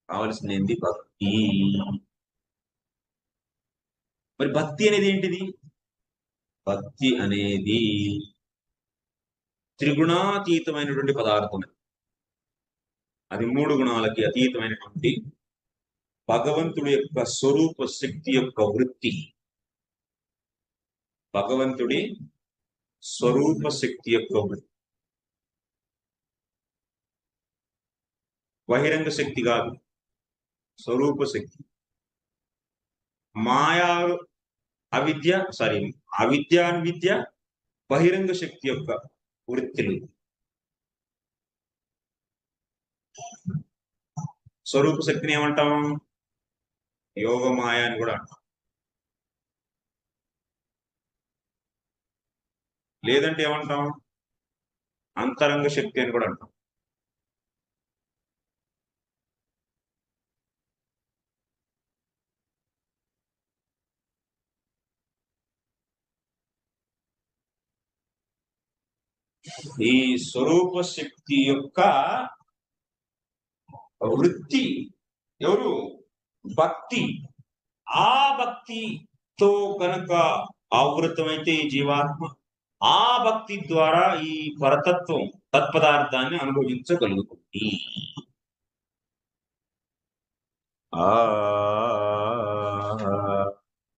కావలసింది ఏంటి? భక్తి. మరి భక్తి అనేది ఏంటిది? భక్తి అనేది త్రిగుణాతీతమైనటువంటి పదార్థం. అది మూడు గుణాలకి అతీతమైనటువంటి భగవంతుడి యొక్క స్వరూప శక్తి యొక్క వృత్తి. భగవంతుడి స్వరూప శక్తి యొక్క వృత్తి. బహిరంగ శక్తి కాదు, స్వరూప శక్తి. మాయా అవిద్య సారీ అవిద్యాన్విద్య బహిరంగ శక్తి యొక్క వృత్తులు. స్వరూప శక్తిని ఏమంటాం? యోగమాయ అని కూడా అంటాం. లేదంటే ఏమంటాం? అంతరంగ శక్తి అని కూడా అంటాం. ఈ స్వరూప శక్తి యొక్క వృత్తి ఎవరు? భక్తి. ఆ భక్తితో కనుక ఆవృతమైతే ఈ జీవాత్మ ఆ భక్తి ద్వారా ఈ పరతత్వం తత్పదార్థాన్ని అనుభవించగలుగుతుంది. ఆ